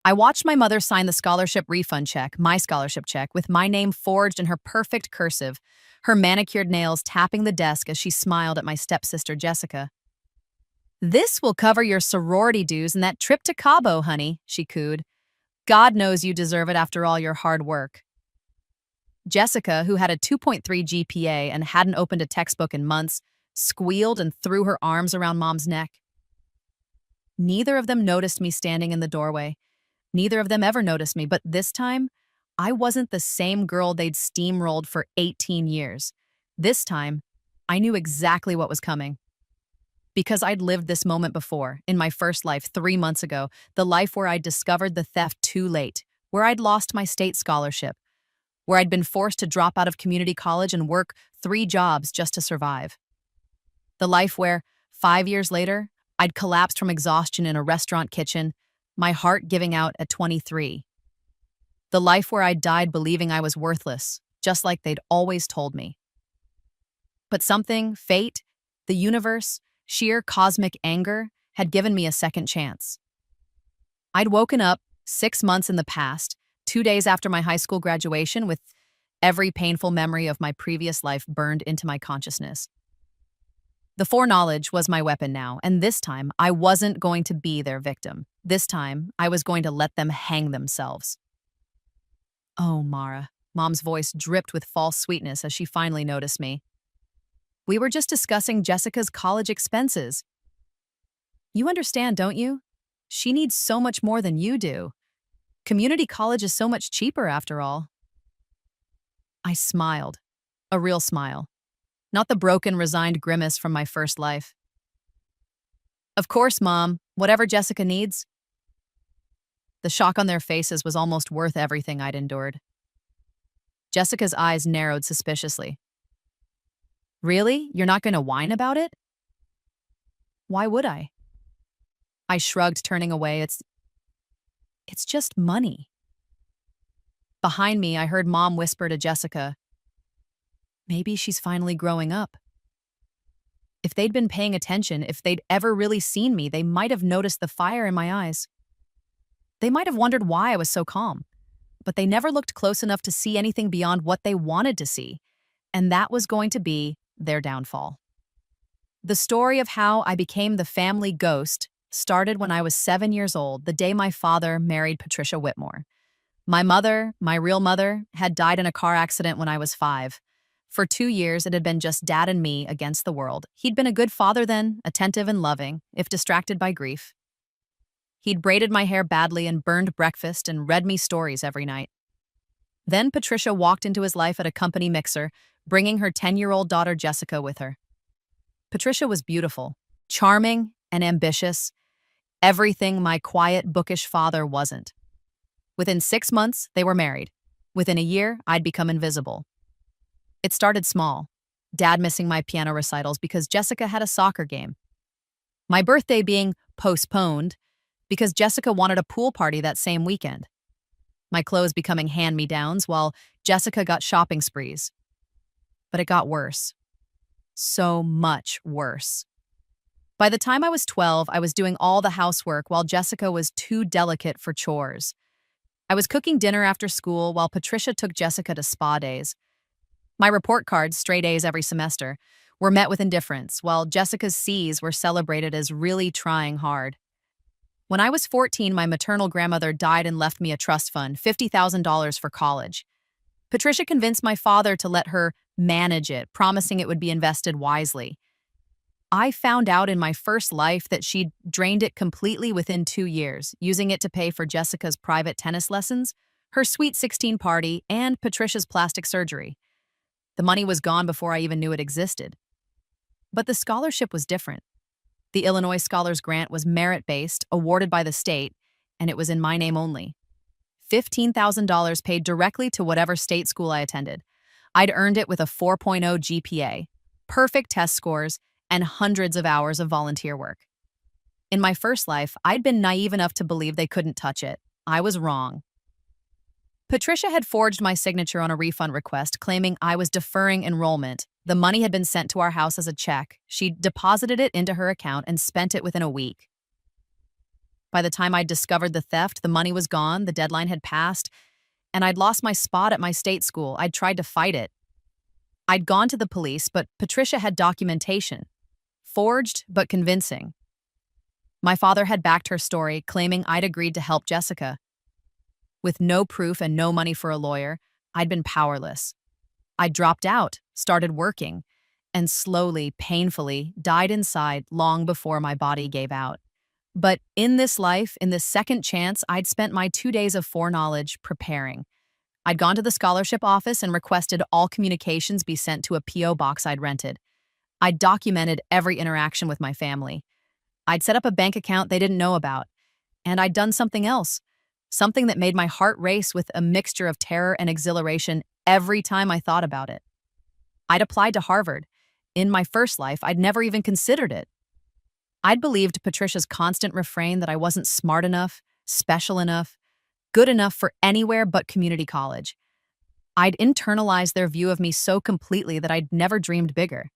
I watched my mother sign the scholarship refund check, my scholarship check, with my name forged in her perfect cursive, her manicured nails tapping the desk as she smiled at my stepsister Jessica. "This will cover your sorority dues and that trip to Cabo, honey," she cooed. "God knows you deserve it after all your hard work." Jessica, who had a 2.3 GPA and hadn't opened a textbook in months, squealed and threw her arms around Mom's neck. Neither of them noticed me standing in the doorway. Neither of them ever noticed me, but this time, I wasn't the same girl they'd steamrolled for 18 years. This time, I knew exactly what was coming. Because I'd lived this moment before, in my first life 3 months ago, the life where I'd discovered the theft too late, where I'd lost my state scholarship, where I'd been forced to drop out of community college and work 3 jobs just to survive. The life where, 5 years later, I'd collapsed from exhaustion in a restaurant kitchen, my heart giving out at 23. The life where I'd died believing I was worthless, just like they'd always told me. But something, fate, the universe, sheer cosmic anger, had given me a second chance. I'd woken up 6 months in the past, 2 days after my high school graduation, with every painful memory of my previous life burned into my consciousness. The foreknowledge was my weapon now, and this time I wasn't going to be their victim. This time I was going to let them hang themselves. "Oh, Mara." Mom's voice dripped with false sweetness as she finally noticed me. "We were just discussing Jessica's college expenses. You understand, don't you? She needs so much more than you do. Community college is so much cheaper after all." I smiled. A real smile. Not the broken, resigned grimace from my first life. "Of course, Mom. Whatever Jessica needs." The shock on their faces was almost worth everything I'd endured. Jessica's eyes narrowed suspiciously. "Really? You're not going to whine about it?" "Why would I?" I shrugged, turning away. It's just money." Behind me, I heard Mom whisper to Jessica, "Maybe she's finally growing up." If they'd been paying attention, if they'd ever really seen me, they might have noticed the fire in my eyes. They might have wondered why I was so calm, but they never looked close enough to see anything beyond what they wanted to see, and that was going to be their downfall. The story of how I became the family ghost started when I was 7 years old, the day my father married Patricia Whitmore. My mother, my real mother, had died in a car accident when I was 5. For 2 years, it had been just Dad and me against the world. He'd been a good father then, attentive and loving, if distracted by grief. He'd braided my hair badly and burned breakfast and read me stories every night. Then Patricia walked into his life at a company mixer, bringing her 10-year-old daughter Jessica with her. Patricia was beautiful, charming, and ambitious, everything my quiet, bookish father wasn't. Within 6 months, they were married. Within a year, I'd become invisible. It started small, Dad missing my piano recitals because Jessica had a soccer game. My birthday being postponed because Jessica wanted a pool party that same weekend. My clothes becoming hand-me-downs while Jessica got shopping sprees. But it got worse. So much worse. By the time I was 12, I was doing all the housework while Jessica was too delicate for chores. I was cooking dinner after school while Patricia took Jessica to spa days. My report cards, straight A's every semester, were met with indifference, while Jessica's C's were celebrated as really trying hard. When I was 14, my maternal grandmother died and left me a trust fund, $50,000 for college. Patricia convinced my father to let her manage it, promising it would be invested wisely. I found out in my first life that she'd drained it completely within 2 years, using it to pay for Jessica's private tennis lessons, her sweet 16 party, and Patricia's plastic surgery. The money was gone before I even knew it existed. But the scholarship was different. The Illinois Scholars Grant was merit-based, awarded by the state, and it was in my name only. $15,000 paid directly to whatever state school I attended. I'd earned it with a 4.0 GPA, perfect test scores, and hundreds of hours of volunteer work. In my first life, I'd been naive enough to believe they couldn't touch it. I was wrong. Patricia had forged my signature on a refund request, claiming I was deferring enrollment. The money had been sent to our house as a check. She'd deposited it into her account and spent it within a week. By the time I'd discovered the theft, the money was gone, the deadline had passed, and I'd lost my spot at my state school. I'd tried to fight it. I'd gone to the police, but Patricia had documentation. Forged, but convincing. My father had backed her story, claiming I'd agreed to help Jessica. With no proof and no money for a lawyer, I'd been powerless. I dropped out, started working, and slowly, painfully, died inside long before my body gave out. But in this life, in this second chance, I'd spent my 2 days of foreknowledge preparing. I'd gone to the scholarship office and requested all communications be sent to a P.O. box I'd rented. I'd documented every interaction with my family. I'd set up a bank account they didn't know about. And I'd done something else, something that made my heart race with a mixture of terror and exhilaration every time I thought about it. I'd applied to Harvard. In my first life, I'd never even considered it. I'd believed Patricia's constant refrain that I wasn't smart enough, special enough, good enough for anywhere but community college. I'd internalized their view of me so completely that I'd never dreamed bigger.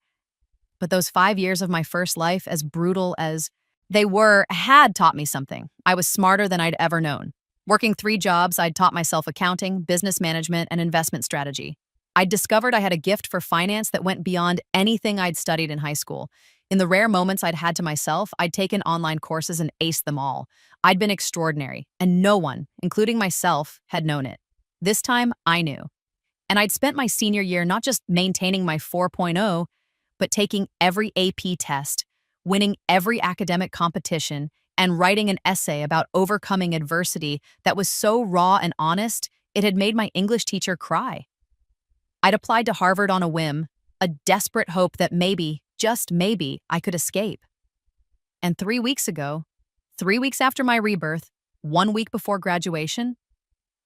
But those 5 years of my first life, as brutal as they were, had taught me something. I was smarter than I'd ever known. Working 3 jobs, I'd taught myself accounting, business management, and investment strategy. I'd discovered I had a gift for finance that went beyond anything I'd studied in high school. In the rare moments I'd had to myself, I'd taken online courses and aced them all. I'd been extraordinary, and no one, including myself, had known it. This time, I knew. And I'd spent my senior year not just maintaining my 4.0, but taking every AP test, winning every academic competition, and writing an essay about overcoming adversity that was so raw and honest, it had made my English teacher cry. I'd applied to Harvard on a whim, a desperate hope that maybe, just maybe, I could escape. And 3 weeks ago, 3 weeks after my rebirth, 1 week before graduation,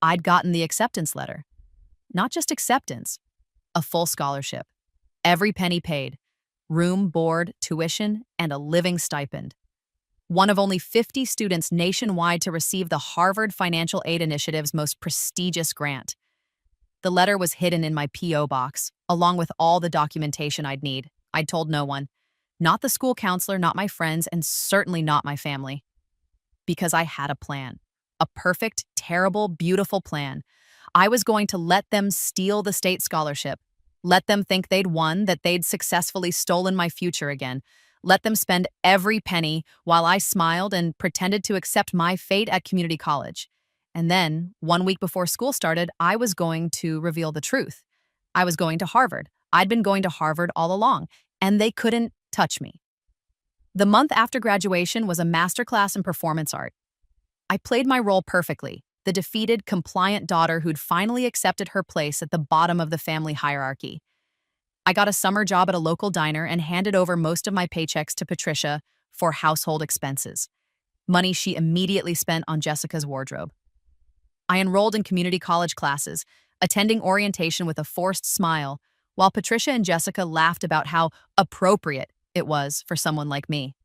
I'd gotten the acceptance letter. Not just acceptance, a full scholarship. Every penny paid. Room, board, tuition, and a living stipend. One of only 50 students nationwide to receive the Harvard Financial Aid Initiative's most prestigious grant. The letter was hidden in my P.O. box, along with all the documentation I'd need. I'd told no one. Not the school counselor, not my friends, and certainly not my family. Because I had a plan. A perfect, terrible, beautiful plan. I was going to let them steal the state scholarship. Let them think they'd won, that they'd successfully stolen my future again. Let them spend every penny while I smiled and pretended to accept my fate at community college. And then, 1 week before school started, I was going to reveal the truth. I was going to Harvard. I'd been going to Harvard all along, and they couldn't touch me. The month after graduation was a masterclass in performance art. I played my role perfectly, the defeated, compliant daughter who'd finally accepted her place at the bottom of the family hierarchy. I got a summer job at a local diner and handed over most of my paychecks to Patricia for household expenses, money she immediately spent on Jessica's wardrobe. I enrolled in community college classes, attending orientation with a forced smile, while Patricia and Jessica laughed about how appropriate it was for someone like me.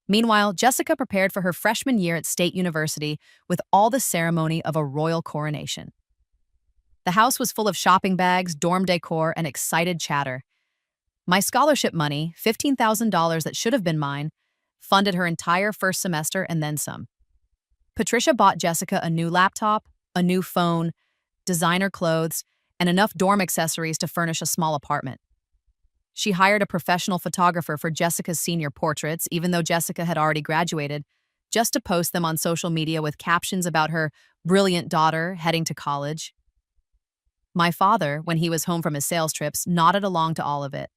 Meanwhile, Jessica prepared for her freshman year at State University with all the ceremony of a royal coronation. The house was full of shopping bags, dorm decor, and excited chatter. My scholarship money, $15,000 that should have been mine, funded her entire first semester and then some. Patricia bought Jessica a new laptop, a new phone, designer clothes, and enough dorm accessories to furnish a small apartment. She hired a professional photographer for Jessica's senior portraits, even though Jessica had already graduated, just to post them on social media with captions about her brilliant daughter heading to college. My father, when he was home from his sales trips, nodded along to all of it.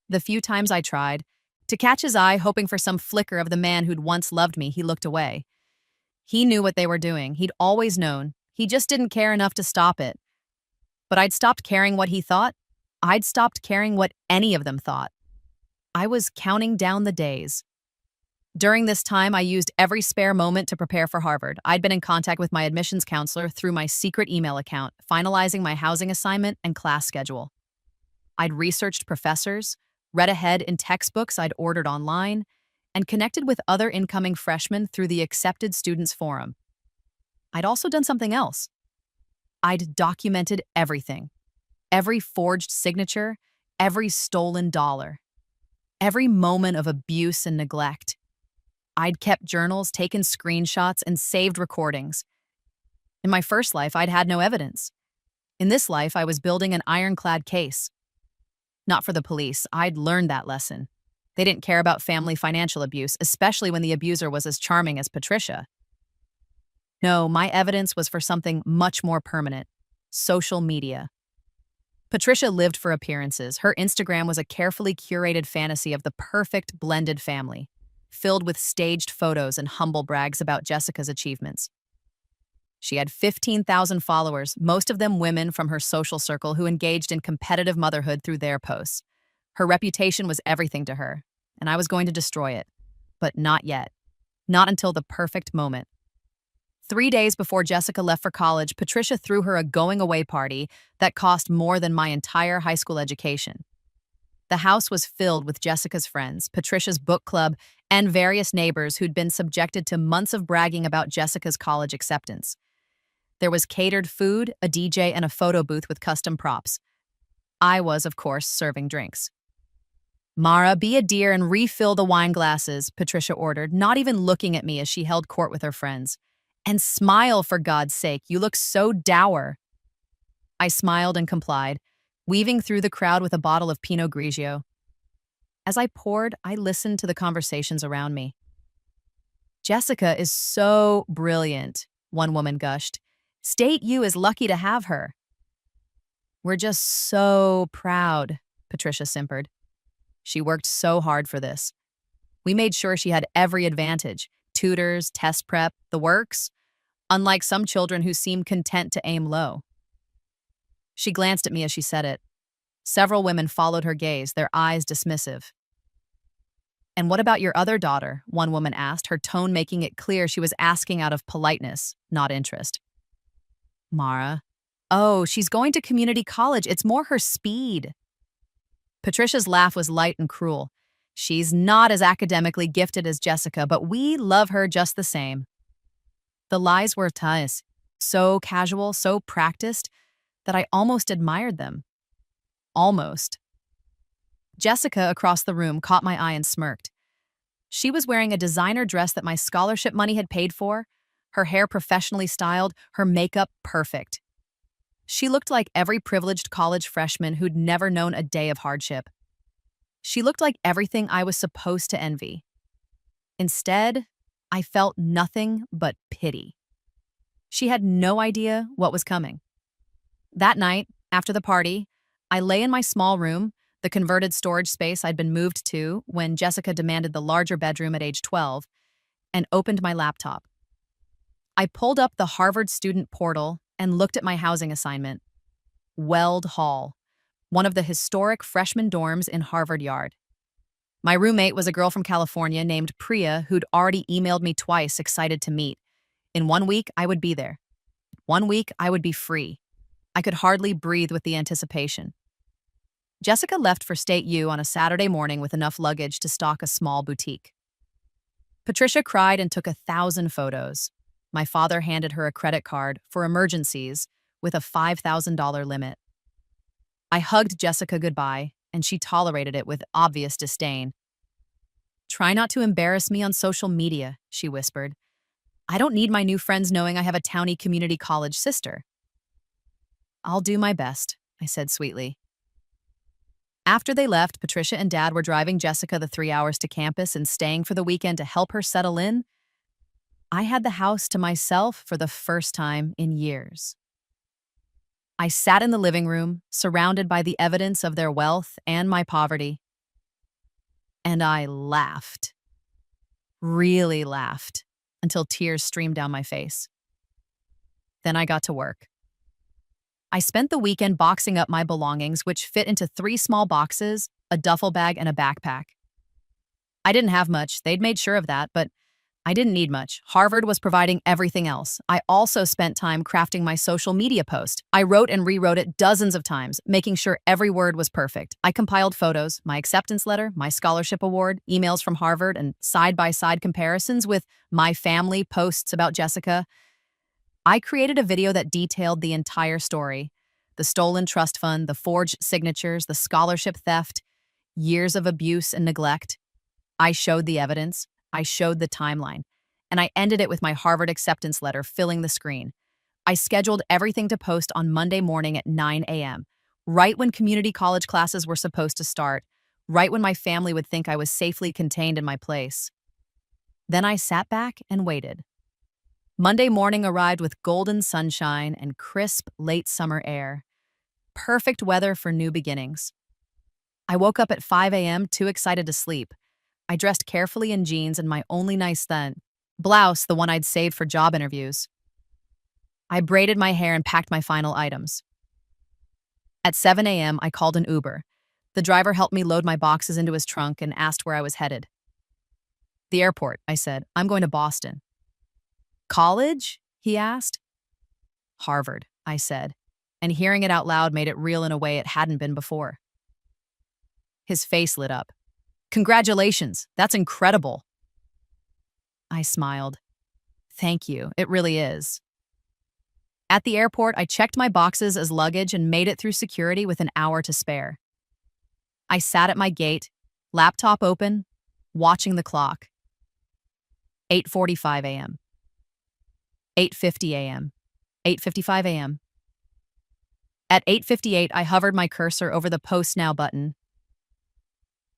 The few times I tried to catch his eye, hoping for some flicker of the man who'd once loved me, he looked away. He knew what they were doing. He'd always known. He just didn't care enough to stop it. But I'd stopped caring what he thought. I'd stopped caring what any of them thought. I was counting down the days. During this time, I used every spare moment to prepare for Harvard. I'd been in contact with my admissions counselor through my secret email account, finalizing my housing assignment and class schedule. I'd researched professors, read ahead in textbooks I'd ordered online, and connected with other incoming freshmen through the Accepted Students Forum. I'd also done something else. I'd documented everything. Every forged signature, every stolen dollar, every moment of abuse and neglect. I'd kept journals, taken screenshots, and saved recordings. In my first life, I'd had no evidence. In this life, I was building an ironclad case. Not for the police. I'd learned that lesson. They didn't care about family financial abuse, especially when the abuser was as charming as Patricia. No, my evidence was for something much more permanent: social media. Patricia lived for appearances. Her Instagram was a carefully curated fantasy of the perfect blended family, filled with staged photos and humble brags about Jessica's achievements. She had 15,000 followers, most of them women from her social circle who engaged in competitive motherhood through their posts. Her reputation was everything to her, and I was going to destroy it. But not yet. Not until the perfect moment. 3 days before Jessica left for college, Patricia threw her a going-away party that cost more than my entire high school education. The house was filled with Jessica's friends, Patricia's book club, and various neighbors who'd been subjected to months of bragging about Jessica's college acceptance. There was catered food, a DJ, and a photo booth with custom props. I was, of course, serving drinks. "Mara, be a dear and refill the wine glasses," Patricia ordered, not even looking at me as she held court with her friends. "And smile, for God's sake, you look so dour." I smiled and complied, weaving through the crowd with a bottle of Pinot Grigio. As I poured, I listened to the conversations around me. "Jessica is so brilliant," one woman gushed. "State U is lucky to have her." "We're just so proud," Patricia simpered. "She worked so hard for this. We made sure she had every advantage: tutors, test prep, the works, unlike some children who seem content to aim low." She glanced at me as she said it. Several women followed her gaze, their eyes dismissive. "And what about your other daughter?" one woman asked, her tone making it clear she was asking out of politeness, not interest. "Mara, oh, she's going to community college. It's more her speed." Patricia's laugh was light and cruel. "She's not as academically gifted as Jessica, but we love her just the same." The lies were ties, so casual, so practiced, that I almost admired them. Almost. Jessica, across the room, caught my eye and smirked. She was wearing a designer dress that my scholarship money had paid for, her hair professionally styled, her makeup perfect. She looked like every privileged college freshman who'd never known a day of hardship. She looked like everything I was supposed to envy. Instead, I felt nothing but pity. She had no idea what was coming. That night, after the party, I lay in my small room, the converted storage space I'd been moved to when Jessica demanded the larger bedroom at age 12, and opened my laptop. I pulled up the Harvard student portal and looked at my housing assignment. Weld Hall, one of the historic freshman dorms in Harvard Yard. My roommate was a girl from California named Priya who'd already emailed me twice, excited to meet. In 1 week, I would be there. 1 week, I would be free. I could hardly breathe with the anticipation. Jessica left for State U on a Saturday morning with enough luggage to stock a small boutique. Patricia cried and took 1,000 photos. My father handed her a credit card for emergencies with a $5,000 limit. I hugged Jessica goodbye, and she tolerated it with obvious disdain. "Try not to embarrass me on social media," she whispered. "I don't need my new friends knowing I have a towny community college sister." "I'll do my best," I said sweetly. After they left, Patricia and Dad were driving Jessica the 3 hours to campus and staying for the weekend to help her settle in. I had the house to myself for the first time in years. I sat in the living room, surrounded by the evidence of their wealth and my poverty. And I laughed. Really laughed, until tears streamed down my face. Then I got to work. I spent the weekend boxing up my belongings, which fit into 3 small boxes, a duffel bag, and a backpack. I didn't have much, they'd made sure of that, but I didn't need much. Harvard was providing everything else. I also spent time crafting my social media post. I wrote and rewrote it dozens of times, making sure every word was perfect. I compiled photos, my acceptance letter, my scholarship award, emails from Harvard, and side-by-side comparisons with my family posts about Jessica. I created a video that detailed the entire story: the stolen trust fund, the forged signatures, the scholarship theft, years of abuse and neglect. I showed the evidence. I showed the timeline, and I ended it with my Harvard acceptance letter filling the screen. I scheduled everything to post on Monday morning at 9 a.m., right when community college classes were supposed to start, right when my family would think I was safely contained in my place. Then I sat back and waited. Monday morning arrived with golden sunshine and crisp, late summer air. Perfect weather for new beginnings. I woke up at 5 a.m., too excited to sleep. I dressed carefully in jeans and my only nice blouse, the one I'd saved for job interviews. I braided my hair and packed my final items. At 7 a.m., I called an Uber. The driver helped me load my boxes into his trunk and asked where I was headed. The airport, I said. I'm going to Boston. College? He asked. Harvard, I said, and hearing it out loud made it real in a way it hadn't been before. His face lit up. Congratulations, that's incredible. I smiled. Thank you, it really is. At the airport, I checked my boxes as luggage and made it through security with an hour to spare. I sat at my gate, laptop open, watching the clock. 8:45 a.m. 8:50 a.m. 8:55 a.m. At 8:58, I hovered my cursor over the Post Now button.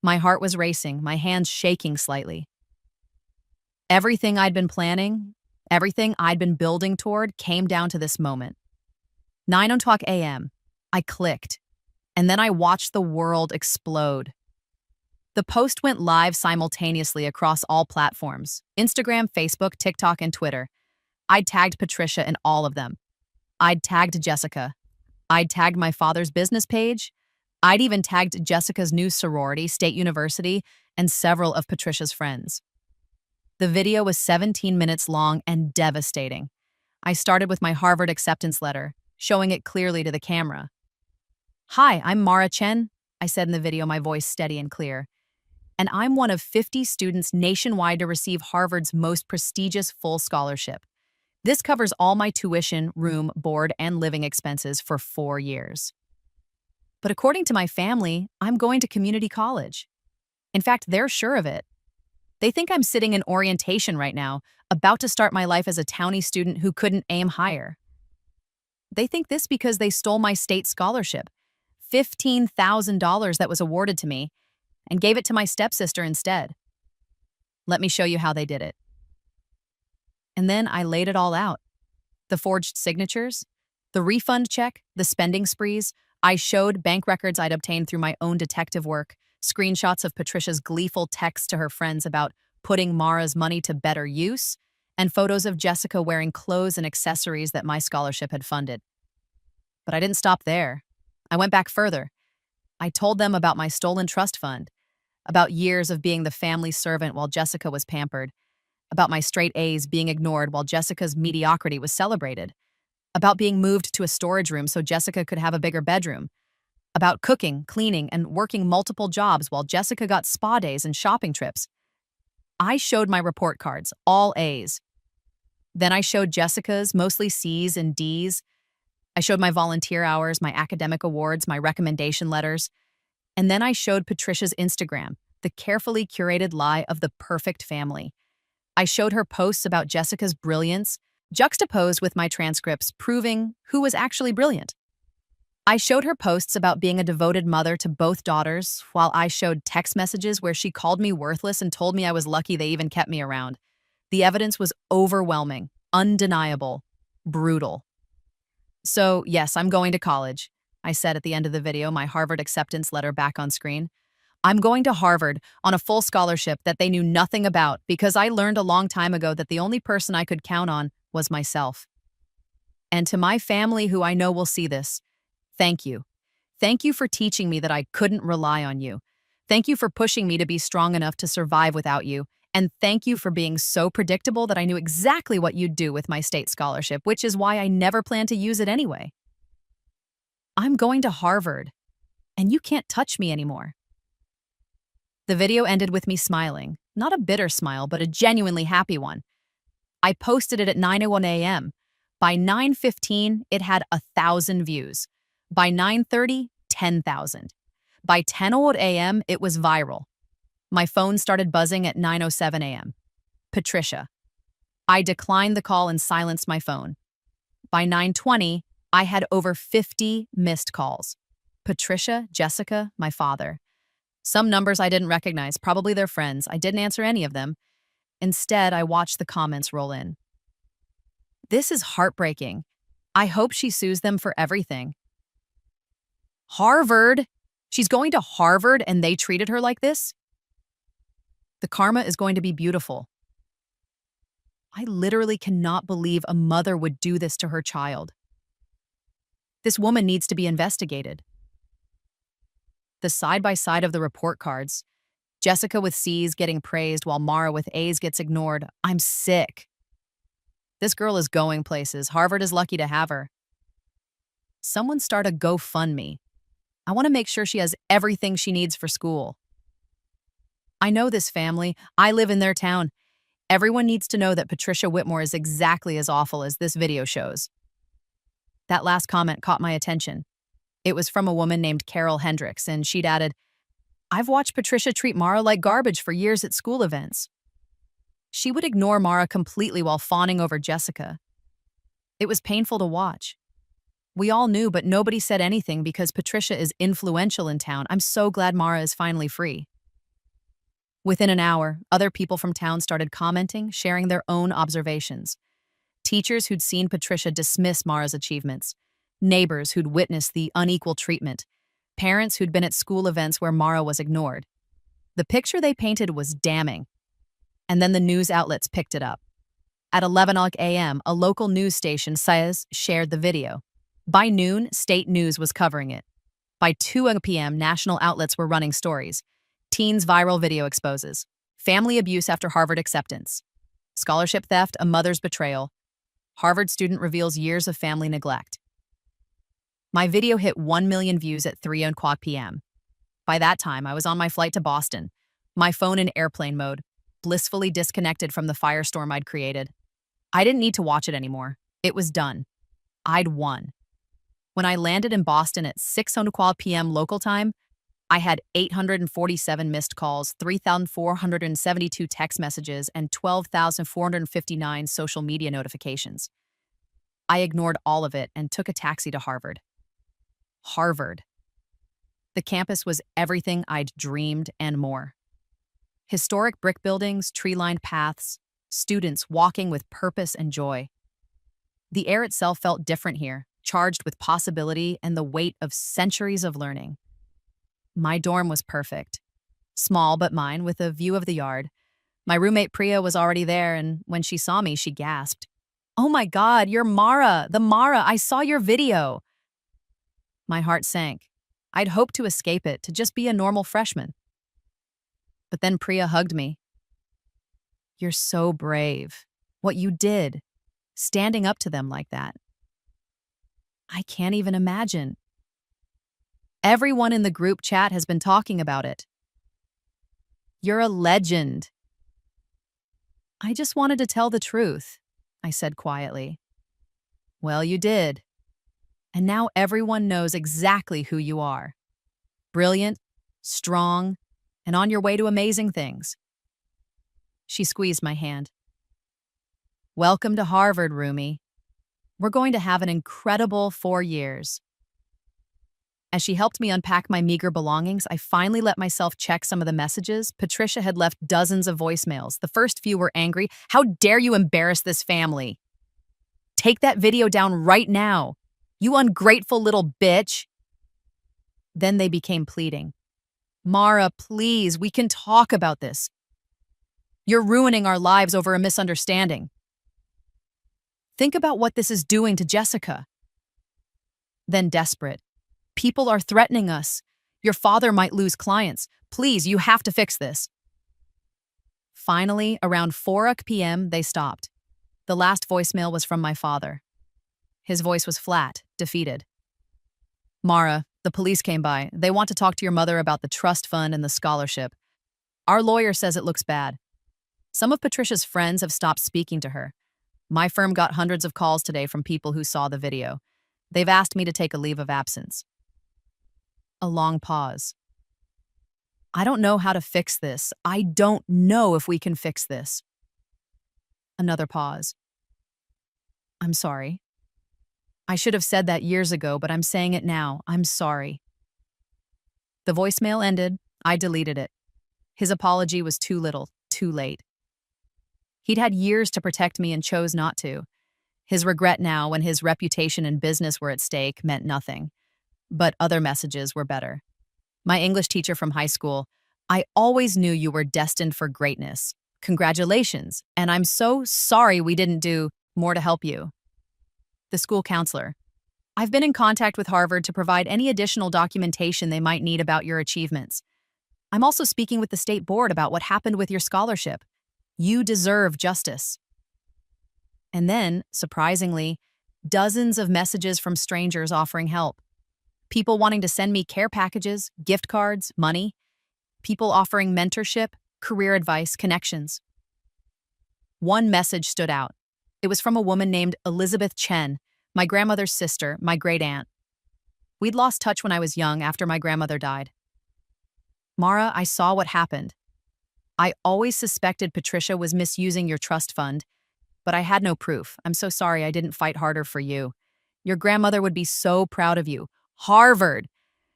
My heart was racing, my hands shaking slightly. Everything I'd been planning, everything I'd been building toward came down to this moment. 9:00 a.m. I clicked, and then I watched the world explode. The post went live simultaneously across all platforms: Instagram, Facebook, TikTok, and Twitter. I'd tagged Patricia in all of them. I'd tagged Jessica. I'd tagged my father's business page. I'd even tagged Jessica's new sorority, State University, and several of Patricia's friends. The video was 17 minutes long and devastating. I started with my Harvard acceptance letter, showing it clearly to the camera. Hi, I'm Mara Chen, I said in the video, my voice steady and clear. And I'm one of 50 students nationwide to receive Harvard's most prestigious full scholarship. This covers all my tuition, room, board, and living expenses for 4 years. But according to my family, I'm going to community college. In fact, they're sure of it. They think I'm sitting in orientation right now, about to start my life as a townie student who couldn't aim higher. They think this because they stole my state scholarship, $15,000 that was awarded to me, and gave it to my stepsister instead. Let me show you how they did it. And then I laid it all out. The forged signatures, the refund check, the spending sprees. I showed bank records I'd obtained through my own detective work, screenshots of Patricia's gleeful texts to her friends about putting Mara's money to better use, and photos of Jessica wearing clothes and accessories that my scholarship had funded. But I didn't stop there. I went back further. I told them about my stolen trust fund, about years of being the family servant while Jessica was pampered, about my straight A's being ignored while Jessica's mediocrity was celebrated, about being moved to a storage room so Jessica could have a bigger bedroom, about cooking, cleaning, and working multiple jobs while Jessica got spa days and shopping trips. I showed my report cards, all A's. Then I showed Jessica's, mostly C's and D's. I showed my volunteer hours, my academic awards, my recommendation letters. And then I showed Patricia's Instagram, the carefully curated lie of the perfect family. I showed her posts about Jessica's brilliance, juxtaposed with my transcripts proving who was actually brilliant. I showed her posts about being a devoted mother to both daughters, while I showed text messages where she called me worthless and told me I was lucky they even kept me around. The evidence was overwhelming, undeniable, brutal. So, yes, I'm going to college, I said at the end of the video, my Harvard acceptance letter back on screen. I'm going to Harvard on a full scholarship that they knew nothing about because I learned a long time ago that the only person I could count on was myself. And to my family who I know will see this, thank you. Thank you for teaching me that I couldn't rely on you. Thank you for pushing me to be strong enough to survive without you. And thank you for being so predictable that I knew exactly what you'd do with my state scholarship, which is why I never planned to use it anyway. I'm going to Harvard, and you can't touch me anymore. The video ended with me smiling, not a bitter smile, but a genuinely happy one. I posted it at 9:01 a.m. By 9:15, it had 1,000 views. By 9:30, 10,000. By 10:00 a.m., it was viral. My phone started buzzing at 9:07 a.m. Patricia. I declined the call and silenced my phone. By 9:20, I had over 50 missed calls. Patricia, Jessica, my father. Some numbers I didn't recognize, probably their friends. I didn't answer any of them. Instead, I watched the comments roll in. This is heartbreaking. I hope she sues them for everything. Harvard? She's going to Harvard and they treated her like this? The karma is going to be beautiful. I literally cannot believe a mother would do this to her child. This woman needs to be investigated. The side-by-side of the report cards, Jessica with C's getting praised while Mara with A's gets ignored. I'm sick. This girl is going places. Harvard is lucky to have her. Someone start a GoFundMe. I want to make sure she has everything she needs for school. I know this family. I live in their town. Everyone needs to know that Patricia Whitmore is exactly as awful as this video shows. That last comment caught my attention. It was from a woman named Carol Hendricks, and she'd added, I've watched Patricia treat Mara like garbage for years at school events. She would ignore Mara completely while fawning over Jessica. It was painful to watch. We all knew, but nobody said anything because Patricia is influential in town. I'm so glad Mara is finally free. Within an hour, other people from town started commenting, sharing their own observations. Teachers who'd seen Patricia dismiss Mara's achievements. Neighbors who'd witnessed the unequal treatment. Parents who'd been at school events where Mara was ignored. The picture they painted was damning. And then the news outlets picked it up. At 11 a.m., a local news station, shared the video. By noon, state news was covering it. By 2 p.m., national outlets were running stories. Teens viral video exposes. Family abuse after Harvard acceptance. Scholarship theft, a mother's betrayal. Harvard student reveals years of family neglect. My video hit 1 million views at 3 p.m. By that time, I was on my flight to Boston, my phone in airplane mode, blissfully disconnected from the firestorm I'd created. I didn't need to watch it anymore. It was done. I'd won. When I landed in Boston at 6 p.m. local time, I had 847 missed calls, 3,472 text messages, and 12,459 social media notifications. I ignored all of it and took a taxi to Harvard. Harvard. The campus was everything I'd dreamed and more. Historic brick buildings, tree-lined paths, students walking with purpose and joy. The air itself felt different here, charged with possibility and the weight of centuries of learning. My dorm was perfect. Small but mine, with a view of the yard. My roommate Priya was already there, and when she saw me, she gasped. Oh my God, you're Mara, the Mara, I saw your video. My heart sank. I'd hoped to escape it, to just be a normal freshman. But then Priya hugged me. You're so brave. What you did, standing up to them like that. I can't even imagine. Everyone in the group chat has been talking about it. You're a legend. I just wanted to tell the truth, I said quietly. Well, you did. And now everyone knows exactly who you are. Brilliant, strong, and on your way to amazing things. She squeezed my hand. Welcome to Harvard, Rumi. We're going to have an incredible 4 years. As she helped me unpack my meager belongings, I finally let myself check some of the messages. Patricia had left dozens of voicemails. The first few were angry. How dare you embarrass this family? Take that video down right now. You ungrateful little bitch. Then they became pleading. Mara, please, we can talk about this. You're ruining our lives over a misunderstanding. Think about what this is doing to Jessica. Then desperate. People are threatening us. Your father might lose clients. Please, you have to fix this. Finally, around 4 p.m., they stopped. The last voicemail was from my father. His voice was flat, defeated. Mara, the police came by. They want to talk to your mother about the trust fund and the scholarship. Our lawyer says it looks bad. Some of Patricia's friends have stopped speaking to her. My firm got hundreds of calls today from people who saw the video. They've asked me to take a leave of absence. A long pause. I don't know how to fix this. I don't know if we can fix this. Another pause. I'm sorry. I should have said that years ago, but I'm saying it now. I'm sorry. The voicemail ended. I deleted it. His apology was too little, too late. He'd had years to protect me and chose not to. His regret now, when his reputation and business were at stake, meant nothing. But other messages were better. My English teacher from high school, I always knew you were destined for greatness. Congratulations, and I'm so sorry we didn't do more to help you. The school counselor, I've been in contact with Harvard to provide any additional documentation they might need about your achievements. I'm also speaking with the state board about what happened with your scholarship. You deserve justice. And then, surprisingly, dozens of messages from strangers offering help. People wanting to send me care packages, gift cards, money. People offering mentorship, career advice, connections. One message stood out. It was from a woman named Elizabeth Chen, my grandmother's sister, my great-aunt. We'd lost touch when I was young after my grandmother died. Mara, I saw what happened. I always suspected Patricia was misusing your trust fund, but I had no proof. I'm so sorry I didn't fight harder for you. Your grandmother would be so proud of you. Harvard!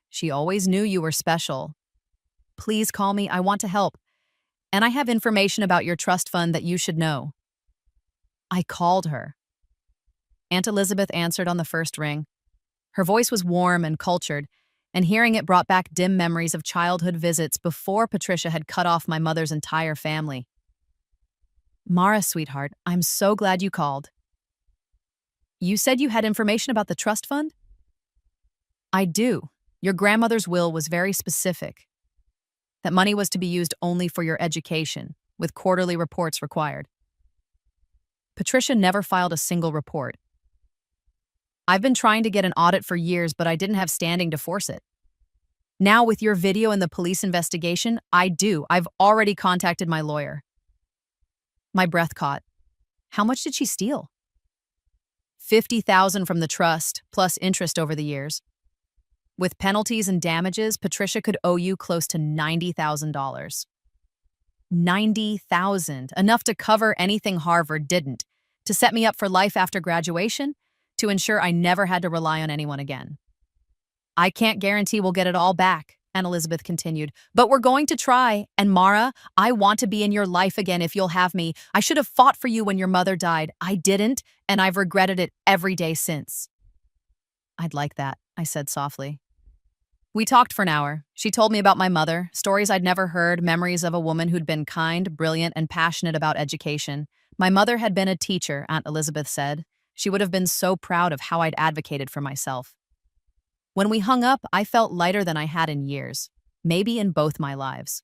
She always knew you were special. Please call me. I want to help. And I have information about your trust fund that you should know. I called her. Aunt Elizabeth answered on the first ring. Her voice was warm and cultured, and hearing it brought back dim memories of childhood visits before Patricia had cut off my mother's entire family. Mara, sweetheart, I'm so glad you called. You said you had information about the trust fund? I do. Your grandmother's will was very specific. That money was to be used only for your education, with quarterly reports required. Patricia never filed a single report. I've been trying to get an audit for years, but I didn't have standing to force it. Now, with your video and the police investigation, I do. I've already contacted my lawyer. My breath caught. How much did she steal? $50,000 from the trust, plus interest over the years. With penalties and damages, Patricia could owe you close to $90,000. $90,000, enough to cover anything Harvard didn't, to set me up for life after graduation, to ensure I never had to rely on anyone again. I can't guarantee we'll get it all back, Aunt Elizabeth continued, but we're going to try. And Mara, I want to be in your life again if you'll have me. I should have fought for you when your mother died. I didn't, and I've regretted it every day since. I'd like that, I said softly. We talked for an hour. She told me about my mother, stories I'd never heard, memories of a woman who'd been kind, brilliant, and passionate about education. My mother had been a teacher, Aunt Elizabeth said. She would have been so proud of how I'd advocated for myself. When we hung up, I felt lighter than I had in years, maybe in both my lives.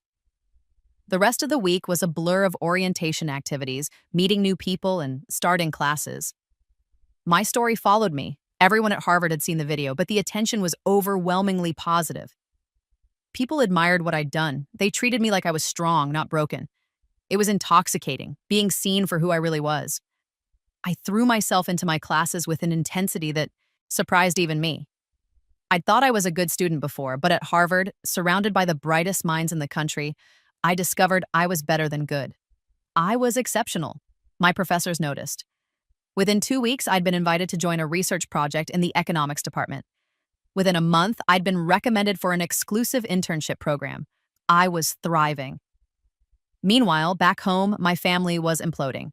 The rest of the week was a blur of orientation activities, meeting new people, and starting classes. My story followed me. Everyone at Harvard had seen the video, but the attention was overwhelmingly positive. People admired what I'd done. They treated me like I was strong, not broken. It was intoxicating, being seen for who I really was. I threw myself into my classes with an intensity that surprised even me. I'd thought I was a good student before, but at Harvard, surrounded by the brightest minds in the country, I discovered I was better than good. I was exceptional. My professors noticed. Within 2 weeks, I'd been invited to join a research project in the economics department. Within a month, I'd been recommended for an exclusive internship program. I was thriving. Meanwhile, back home, my family was imploding.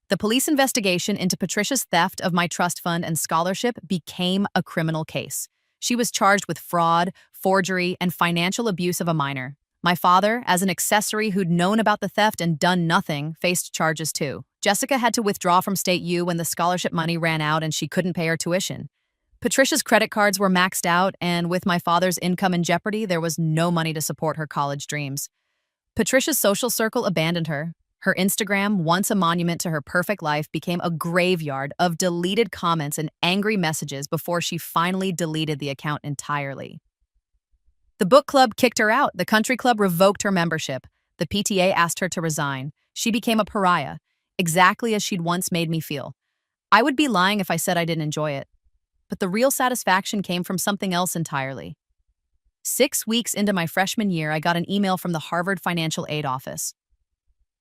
The police investigation into Patricia's theft of my trust fund and scholarship became a criminal case. She was charged with fraud, forgery, and financial abuse of a minor. My father, as an accessory who'd known about the theft and done nothing, faced charges too. Jessica had to withdraw from State U when the scholarship money ran out and she couldn't pay her tuition. Patricia's credit cards were maxed out, and with my father's income in jeopardy, there was no money to support her college dreams. Patricia's social circle abandoned her. Her Instagram, once a monument to her perfect life, became a graveyard of deleted comments and angry messages before she finally deleted the account entirely. The book club kicked her out. The country club revoked her membership. The PTA asked her to resign. She became a pariah, exactly as she'd once made me feel. I would be lying if I said I didn't enjoy it. But the real satisfaction came from something else entirely. 6 weeks into my freshman year, I got an email from the Harvard Financial Aid Office.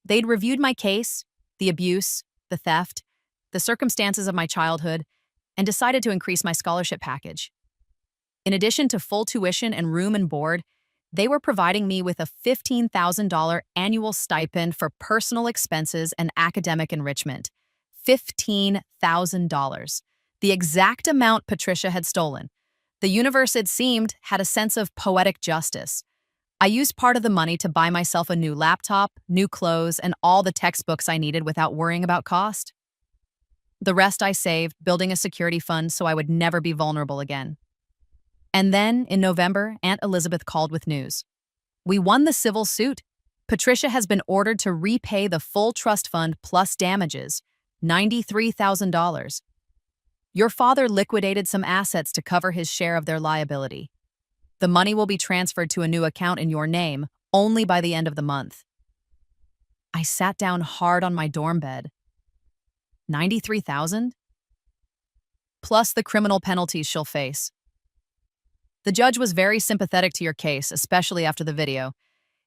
They'd reviewed my case, the abuse, the theft, the circumstances of my childhood, and decided to increase my scholarship package. In addition to full tuition and room and board, they were providing me with a $15,000 annual stipend for personal expenses and academic enrichment. $15,000. The exact amount Patricia had stolen. The universe, it seemed, had a sense of poetic justice. I used part of the money to buy myself a new laptop, new clothes, and all the textbooks I needed without worrying about cost. The rest I saved, building a security fund so I would never be vulnerable again. And then, in November, Aunt Elizabeth called with news. We won the civil suit. Patricia has been ordered to repay the full trust fund plus damages, $93,000. Your father liquidated some assets to cover his share of their liability. The money will be transferred to a new account in your name only by the end of the month. I sat down hard on my dorm bed. $93,000? Plus the criminal penalties she'll face. The judge was very sympathetic to your case, especially after the video.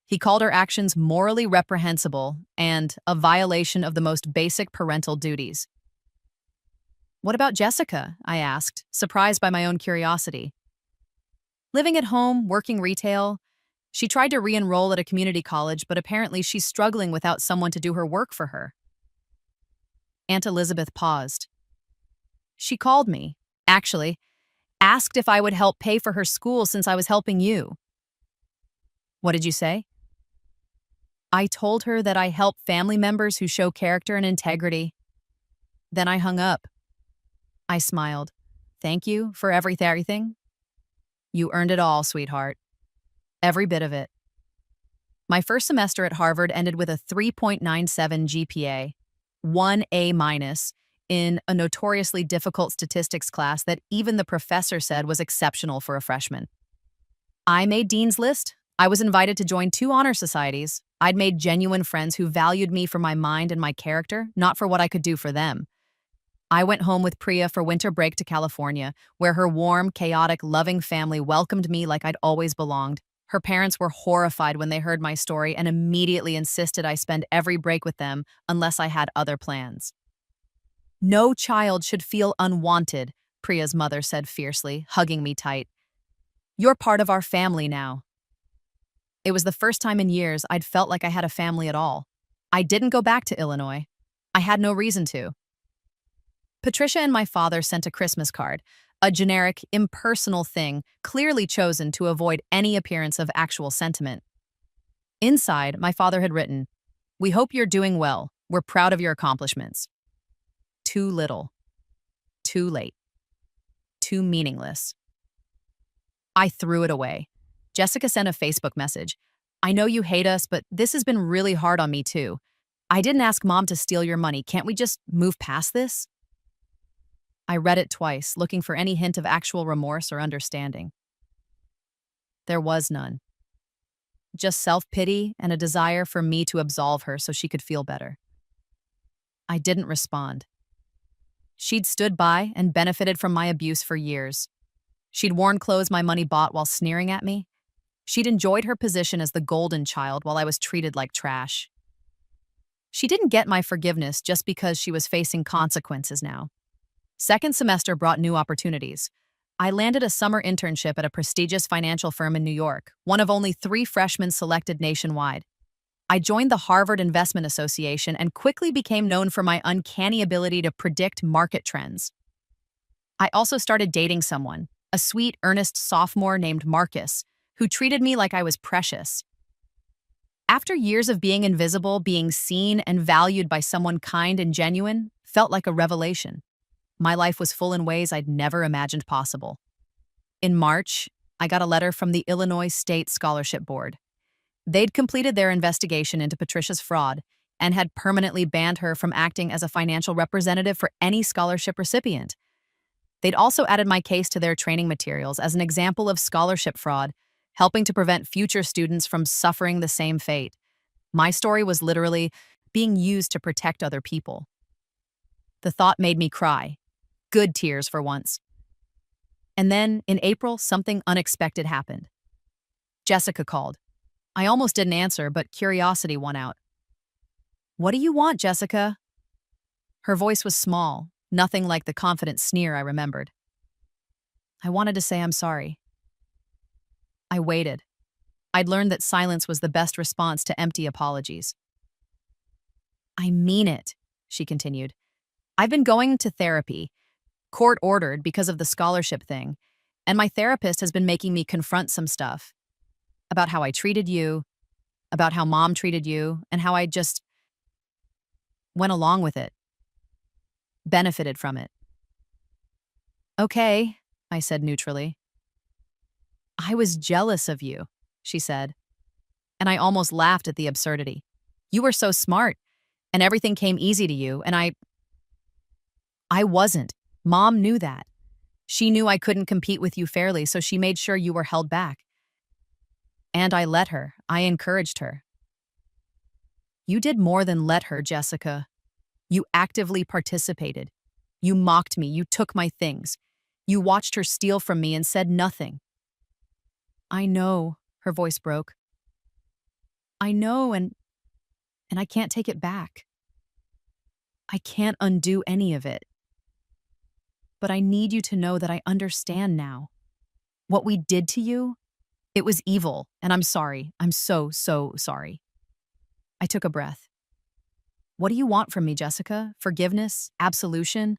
He called her actions morally reprehensible and a violation of the most basic parental duties. What about Jessica? I asked, surprised by my own curiosity. Living at home, working retail. She tried to re-enroll at a community college, but apparently she's struggling without someone to do her work for her. Aunt Elizabeth paused. She called me, actually, asked if I would help pay for her school since I was helping you. What did you say? I told her that I help family members who show character and integrity. Then I hung up. I smiled. Thank you for everything. You earned it all, sweetheart. Every bit of it. My first semester at Harvard ended with a 3.97 GPA, 1 A- in a notoriously difficult statistics class that even the professor said was exceptional for a freshman. I made Dean's List. I was invited to join 2 honor societies. I'd made genuine friends who valued me for my mind and my character, not for what I could do for them. I went home with Priya for winter break to California, where her warm, chaotic, loving family welcomed me like I'd always belonged. Her parents were horrified when they heard my story and immediately insisted I spend every break with them unless I had other plans. No child should feel unwanted, Priya's mother said fiercely, hugging me tight. You're part of our family now. It was the first time in years I'd felt like I had a family at all. I didn't go back to Illinois. I had no reason to. Patricia and my father sent a Christmas card, a generic, impersonal thing clearly chosen to avoid any appearance of actual sentiment. Inside, my father had written, "We hope you're doing well. We're proud of your accomplishments." Too little. Too late. Too meaningless. I threw it away. Jessica sent a Facebook message. I know you hate us, but this has been really hard on me too. I didn't ask Mom to steal your money. Can't we just move past this? I read it twice, looking for any hint of actual remorse or understanding. There was none. Just self-pity and a desire for me to absolve her so she could feel better. I didn't respond. She'd stood by and benefited from my abuse for years. She'd worn clothes my money bought while sneering at me. She'd enjoyed her position as the golden child while I was treated like trash. She didn't get my forgiveness just because she was facing consequences now. Second semester brought new opportunities. I landed a summer internship at a prestigious financial firm in New York, one of only 3 freshmen selected nationwide. I joined the Harvard Investment Association and quickly became known for my uncanny ability to predict market trends. I also started dating someone, a sweet, earnest sophomore named Marcus, who treated me like I was precious. After years of being invisible, being seen and valued by someone kind and genuine felt like a revelation. My life was full in ways I'd never imagined possible. In March, I got a letter from the Illinois State Scholarship Board. They'd completed their investigation into Patricia's fraud and had permanently banned her from acting as a financial representative for any scholarship recipient. They'd also added my case to their training materials as an example of scholarship fraud, helping to prevent future students from suffering the same fate. My story was literally being used to protect other people. The thought made me cry. Good tears for once. And then, in April, something unexpected happened. Jessica called. I almost didn't answer, but curiosity won out. What do you want, Jessica? Her voice was small, nothing like the confident sneer I remembered. I wanted to say I'm sorry. I waited. I'd learned that silence was the best response to empty apologies. I mean it, she continued. I've been going to therapy, court-ordered because of the scholarship thing, and my therapist has been making me confront some stuff about how I treated you, about how Mom treated you, and how I just went along with it, benefited from it. Okay, I said neutrally. I was jealous of you, she said, and I almost laughed at the absurdity. You were so smart, and everything came easy to you, and I wasn't. Mom knew that. She knew I couldn't compete with you fairly, so she made sure you were held back. And I let her. I encouraged her. You did more than let her, Jessica. You actively participated. You mocked me. You took my things. You watched her steal from me and said nothing. I know, her voice broke. I know, and I can't take it back. I can't undo any of it. But I need you to know that I understand now. What we did to you, it was evil, and I'm sorry. I'm so, so sorry. I took a breath. What do you want from me, Jessica? Forgiveness? Absolution?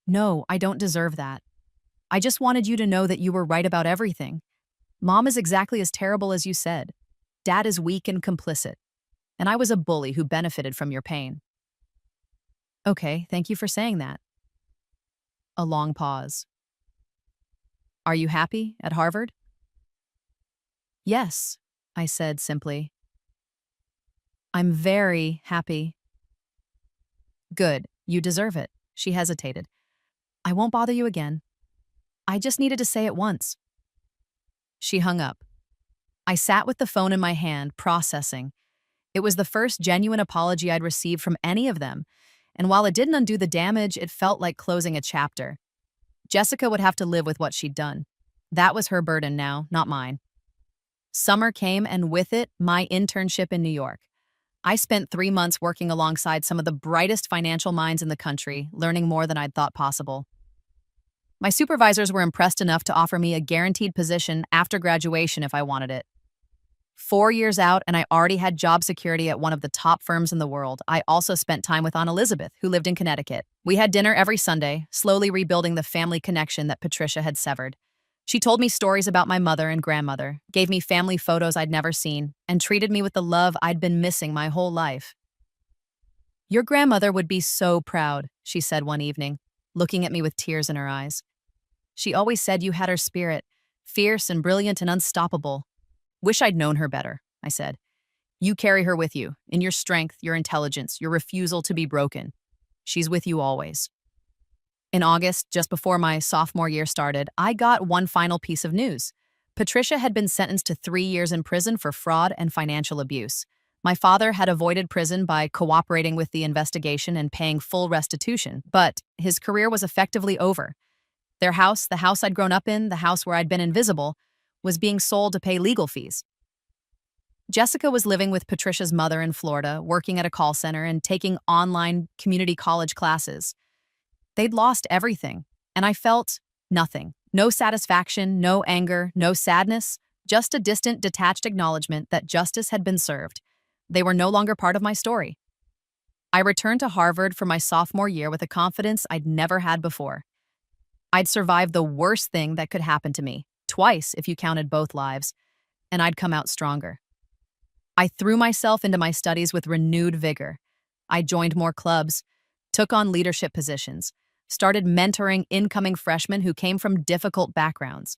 No, I don't deserve that. I just wanted you to know that you were right about everything. Mom is exactly as terrible as you said. Dad is weak and complicit. And I was a bully who benefited from your pain. Okay, thank you for saying that. A long pause. Are you happy at Harvard? Yes, I said simply. I'm very happy. Good, you deserve it. She hesitated. I won't bother you again. I just needed to say it once. She hung up. I sat with the phone in my hand, processing. It was the first genuine apology I'd received from any of them, and while it didn't undo the damage, it felt like closing a chapter. Jessica would have to live with what she'd done. That was her burden now, not mine. Summer came, and with it, my internship in New York. I spent 3 months working alongside some of the brightest financial minds in the country, learning more than I'd thought possible. My supervisors were impressed enough to offer me a guaranteed position after graduation if I wanted it. 4 years out, and I already had job security at one of the top firms in the world. I also spent time with Aunt Elizabeth, who lived in Connecticut. We had dinner every Sunday, slowly rebuilding the family connection that Patricia had severed. She told me stories about my mother and grandmother, gave me family photos I'd never seen, and treated me with the love I'd been missing my whole life. Your grandmother would be so proud, she said one evening, looking at me with tears in her eyes. She always said you had her spirit, fierce and brilliant and unstoppable. Wish I'd known her better, I said. You carry her with you, in your strength, your intelligence, your refusal to be broken. She's with you always. In August, just before my sophomore year started, I got one final piece of news. Patricia had been sentenced to 3 years in prison for fraud and financial abuse. My father had avoided prison by cooperating with the investigation and paying full restitution, but his career was effectively over. Their house, the house I'd grown up in, the house where I'd been invisible, was being sold to pay legal fees. Jessica was living with Patricia's mother in Florida, working at a call center and taking online community college classes. They'd lost everything, and I felt nothing. No satisfaction, no anger, no sadness, just a distant, detached acknowledgement that justice had been served. They were no longer part of my story. I returned to Harvard for my sophomore year with a confidence I'd never had before. I'd survived the worst thing that could happen to me, twice if you counted both lives, and I'd come out stronger. I threw myself into my studies with renewed vigor. I joined more clubs, took on leadership positions, started mentoring incoming freshmen who came from difficult backgrounds.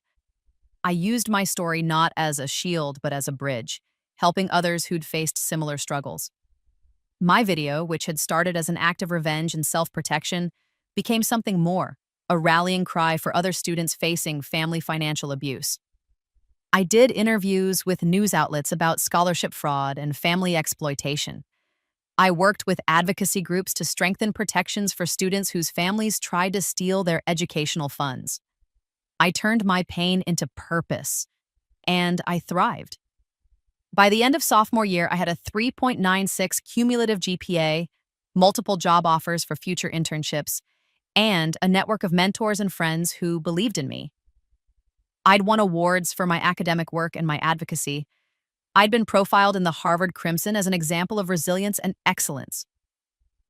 I used my story not as a shield but as a bridge, helping others who'd faced similar struggles. My video, which had started as an act of revenge and self-protection, became something more, a rallying cry for other students facing family financial abuse. I did interviews with news outlets about scholarship fraud and family exploitation. I worked with advocacy groups to strengthen protections for students whose families tried to steal their educational funds. I turned my pain into purpose, and I thrived. By the end of sophomore year, I had a 3.96 cumulative GPA, multiple job offers for future internships, and a network of mentors and friends who believed in me. I'd won awards for my academic work and my advocacy. I'd been profiled in the Harvard Crimson as an example of resilience and excellence.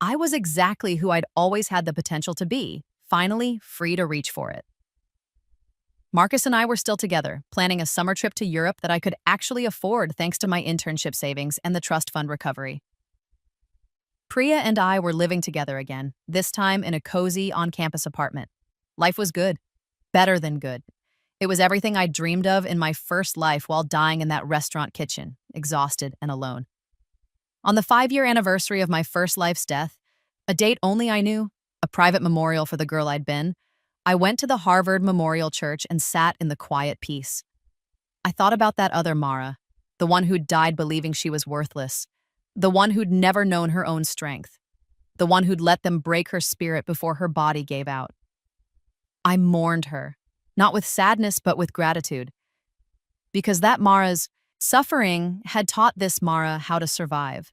I was exactly who I'd always had the potential to be, finally free to reach for it. Marcus and I were still together, planning a summer trip to Europe that I could actually afford thanks to my internship savings and the trust fund recovery. Priya and I were living together again, this time in a cozy on-campus apartment. Life was good. Better than good. It was everything I dreamed of in my first life while dying in that restaurant kitchen, exhausted and alone. On the 5-year anniversary of my first life's death, a date only I knew, a private memorial for the girl I'd been, I went to the Harvard Memorial Church and sat in the quiet peace. I thought about that other Mara, the one who'd died believing she was worthless, the one who'd never known her own strength, the one who'd let them break her spirit before her body gave out. I mourned her, not with sadness but with gratitude, because that Mara's suffering had taught this Mara how to survive.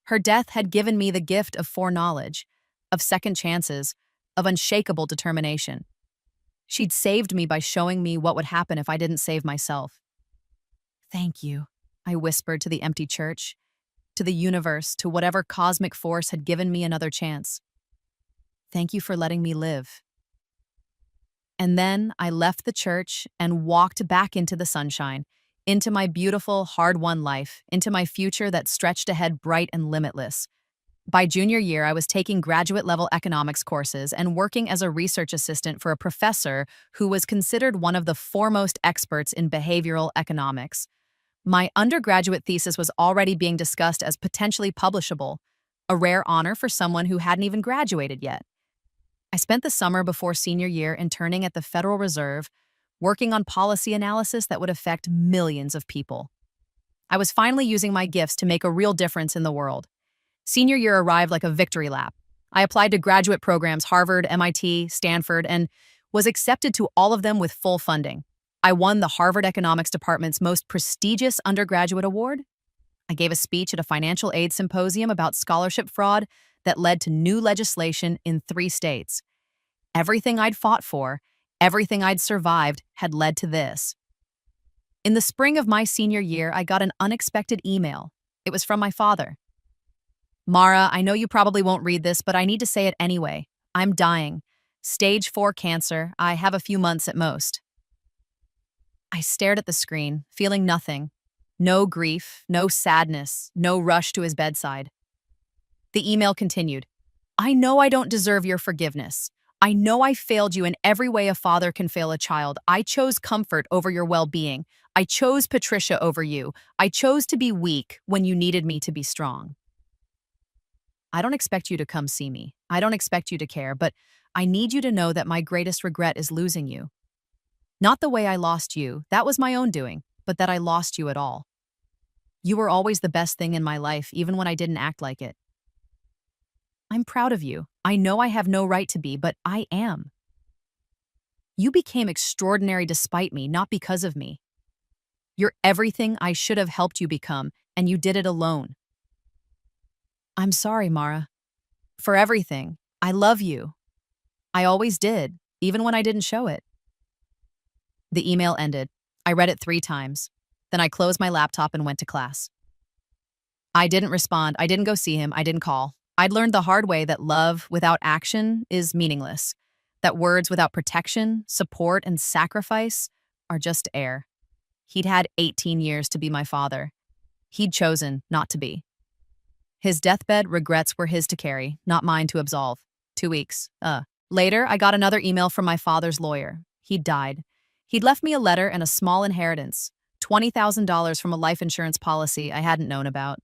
Her death had given me the gift of foreknowledge, of second chances, of unshakable determination. She'd saved me by showing me what would happen if I didn't save myself. "Thank you," I whispered to the empty church, to the universe, to whatever cosmic force had given me another chance. "Thank you for letting me live." And then I left the church and walked back into the sunshine, into my beautiful, hard-won life, into my future that stretched ahead bright and limitless. By junior year, I was taking graduate-level economics courses and working as a research assistant for a professor who was considered one of the foremost experts in behavioral economics. My undergraduate thesis was already being discussed as potentially publishable, a rare honor for someone who hadn't even graduated yet. I spent the summer before senior year interning at the Federal Reserve, working on policy analysis that would affect millions of people. I was finally using my gifts to make a real difference in the world. Senior year arrived like a victory lap. I applied to graduate programs, Harvard, MIT, Stanford, and was accepted to all of them with full funding. I won the Harvard Economics Department's most prestigious undergraduate award. I gave a speech at a financial aid symposium about scholarship fraud that led to new legislation in 3 states. Everything I'd fought for, everything I'd survived, had led to this. In the spring of my senior year, I got an unexpected email. It was from my father. "Mara, I know you probably won't read this, but I need to say it anyway. I'm dying. Stage 4 cancer. I have a few months at most." I stared at the screen, feeling nothing. No grief, no sadness, no rush to his bedside. The email continued. "I know I don't deserve your forgiveness. I know I failed you in every way a father can fail a child. I chose comfort over your well-being. I chose Patricia over you. I chose to be weak when you needed me to be strong. I don't expect you to come see me. I don't expect you to care, but I need you to know that my greatest regret is losing you. Not the way I lost you, that was my own doing, but that I lost you at all. You were always the best thing in my life, even when I didn't act like it. I'm proud of you. I know I have no right to be, but I am. You became extraordinary despite me, not because of me. You're everything I should have helped you become, and you did it alone. I'm sorry, Mara. For everything. I love you. I always did, even when I didn't show it." The email ended. I read it 3 times. Then I closed my laptop and went to class. I didn't respond. I didn't go see him. I didn't call. I'd learned the hard way that love without action is meaningless, that words without protection, support, and sacrifice are just air. He'd had 18 years to be my father. He'd chosen not to be. His deathbed regrets were his to carry, not mine to absolve. 2 weeks. Later, I got another email from my father's lawyer. He'd died. He'd left me a letter and a small inheritance, $20,000 from a life insurance policy I hadn't known about.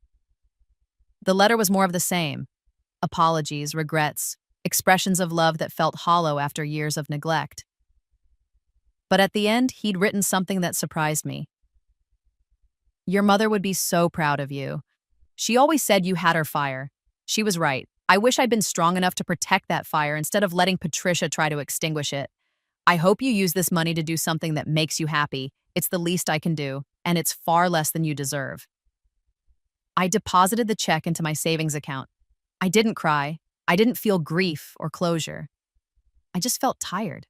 The letter was more of the same. Apologies, regrets, expressions of love that felt hollow after years of neglect. But at the end, he'd written something that surprised me. "Your mother would be so proud of you. She always said you had her fire. She was right. I wish I'd been strong enough to protect that fire instead of letting Patricia try to extinguish it. I hope you use this money to do something that makes you happy. It's the least I can do, and it's far less than you deserve." I deposited the check into my savings account. I didn't cry. I didn't feel grief or closure. I just felt tired.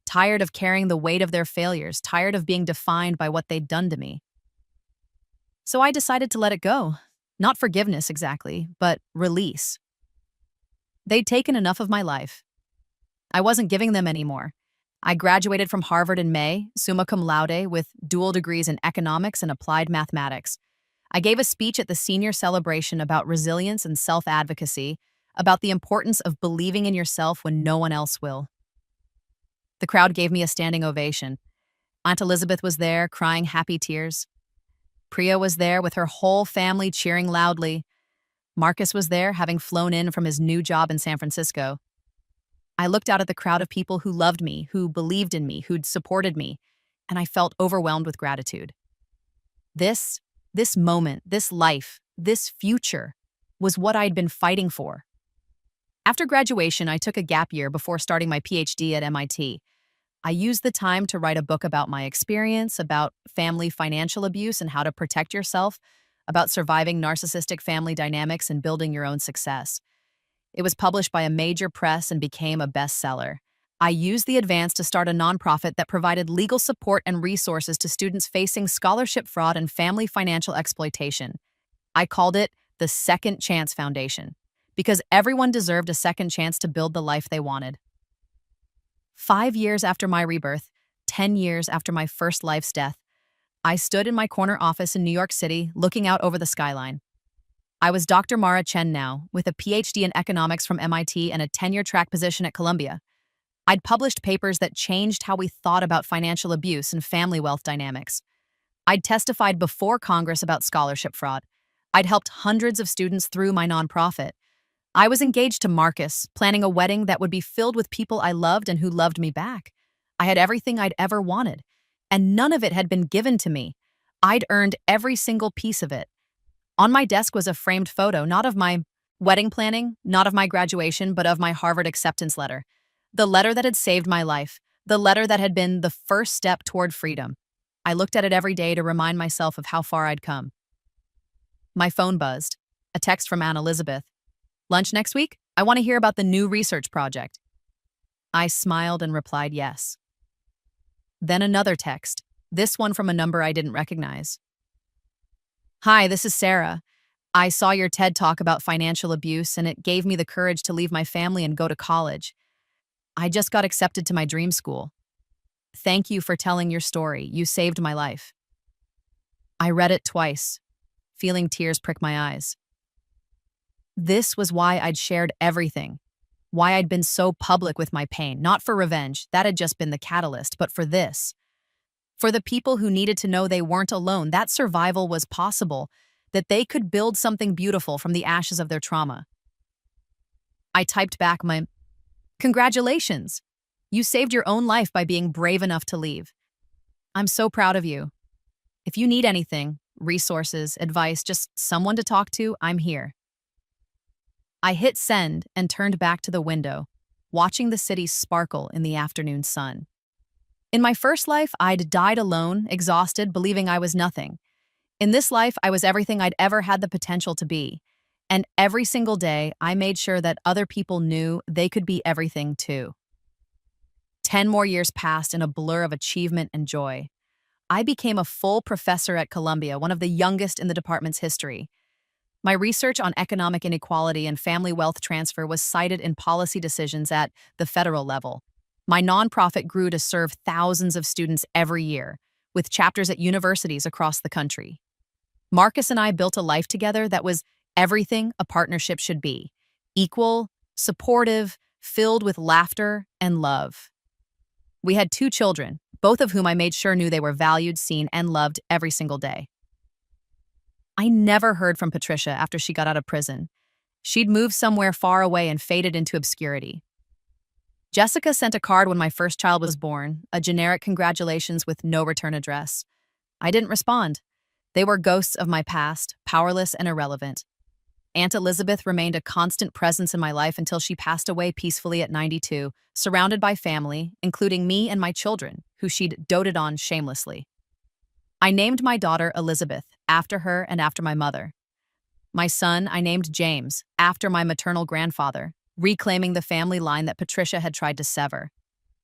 Tired of carrying the weight of their failures, tired of being defined by what they'd done to me. So I decided to let it go. Not forgiveness exactly, but release. They'd taken enough of my life. I wasn't giving them anymore. I graduated from Harvard in May, summa cum laude, with dual degrees in economics and applied mathematics. I gave a speech at the senior celebration about resilience and self-advocacy, about the importance of believing in yourself when no one else will. The crowd gave me a standing ovation. Aunt Elizabeth was there, crying happy tears. Priya was there with her whole family cheering loudly. Marcus was there, having flown in from his new job in San Francisco. I looked out at the crowd of people who loved me, who believed in me, who'd supported me, and I felt overwhelmed with gratitude. This moment, this life, this future was what I'd been fighting for. After graduation, I took a gap year before starting my PhD at MIT. I used the time to write a book about my experience, about family financial abuse and how to protect yourself, about surviving narcissistic family dynamics and building your own success. It was published by a major press and became a bestseller. I used the advance to start a nonprofit that provided legal support and resources to students facing scholarship fraud and family financial exploitation. I called it the Second Chance Foundation, because everyone deserved a second chance to build the life they wanted. 5 years after my rebirth, 10 years after my first life's death, I stood in my corner office in New York City looking out over the skyline. I was Dr. Mara Chen now, with a PhD in economics from MIT and a tenure-track position at Columbia. I'd published papers that changed how we thought about financial abuse and family wealth dynamics. I'd testified before Congress about scholarship fraud. I'd helped hundreds of students through my nonprofit. I was engaged to Marcus, planning a wedding that would be filled with people I loved and who loved me back. I had everything I'd ever wanted, and none of it had been given to me. I'd earned every single piece of it. On my desk was a framed photo, not of my wedding planning, not of my graduation, but of my Harvard acceptance letter. The letter that had saved my life, the letter that had been the first step toward freedom. I looked at it every day to remind myself of how far I'd come. My phone buzzed. A text from Aunt Elizabeth. "Lunch next week? I want to hear about the new research project." I smiled and replied yes. Then another text, this one from a number I didn't recognize. "Hi, this is Sarah. I saw your TED Talk about financial abuse and it gave me the courage to leave my family and go to college. I just got accepted to my dream school. Thank you for telling your story. You saved my life." I read it twice, feeling tears prick my eyes. This was why I'd shared everything, why I'd been so public with my pain, not for revenge, that had just been the catalyst, but for this. For the people who needed to know they weren't alone, that survival was possible, that they could build something beautiful from the ashes of their trauma. I typed back my, "Congratulations! You saved your own life by being brave enough to leave. I'm so proud of you. If you need anything, resources, advice, just someone to talk to, I'm here." I hit send and turned back to the window, watching the city sparkle in the afternoon sun. In my first life, I'd died alone, exhausted, believing I was nothing. In this life, I was everything I'd ever had the potential to be. And every single day, I made sure that other people knew they could be everything too. 10 more years passed in a blur of achievement and joy. I became a full professor at Columbia, one of the youngest in the department's history. My research on economic inequality and family wealth transfer was cited in policy decisions at the federal level. My nonprofit grew to serve thousands of students every year, with chapters at universities across the country. Marcus and I built a life together that was everything a partnership should be: equal, supportive, filled with laughter and love. We had 2 children, both of whom I made sure knew they were valued, seen, and loved every single day. I never heard from Patricia after she got out of prison. She'd moved somewhere far away and faded into obscurity. Jessica sent a card when my first child was born, a generic congratulations with no return address. I didn't respond. They were ghosts of my past, powerless and irrelevant. Aunt Elizabeth remained a constant presence in my life until she passed away peacefully at 92, surrounded by family, including me and my children, who she'd doted on shamelessly. I named my daughter Elizabeth, after her and after my mother. My son, I named James, after my maternal grandfather, reclaiming the family line that Patricia had tried to sever.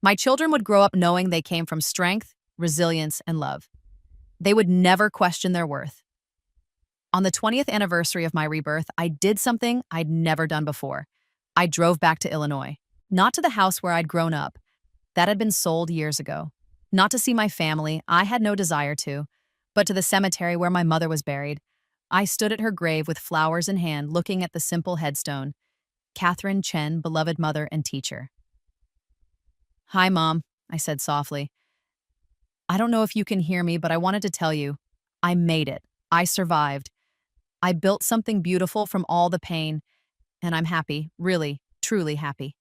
My children would grow up knowing they came from strength, resilience, and love. They would never question their worth. On the 20th anniversary of my rebirth, I did something I'd never done before. I drove back to Illinois. Not to the house where I'd grown up. That had been sold years ago. Not to see my family, I had no desire to, but to the cemetery where my mother was buried. I stood at her grave with flowers in hand, looking at the simple headstone. Catherine Chen, beloved mother and teacher. "Hi, Mom," I said softly. "I don't know if you can hear me, but I wanted to tell you, I made it. I survived. I built something beautiful from all the pain, and I'm happy, really, truly happy.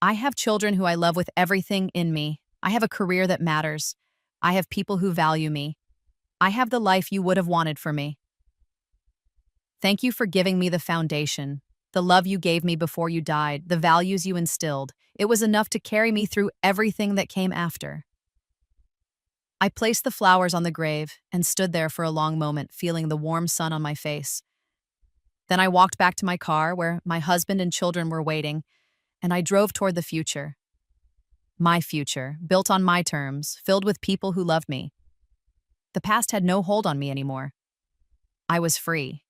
I have children who I love with everything in me. I have a career that matters. I have people who value me. I have the life you would have wanted for me. Thank you for giving me the foundation, the love you gave me before you died, the values you instilled. It was enough to carry me through everything that came after." I placed the flowers on the grave and stood there for a long moment, feeling the warm sun on my face. Then I walked back to my car where my husband and children were waiting, and I drove toward the future. My future, built on my terms, filled with people who loved me. The past had no hold on me anymore. I was free.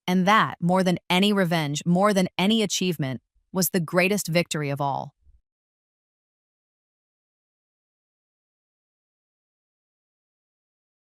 And that, more than any revenge, more than any achievement, was the greatest victory of all.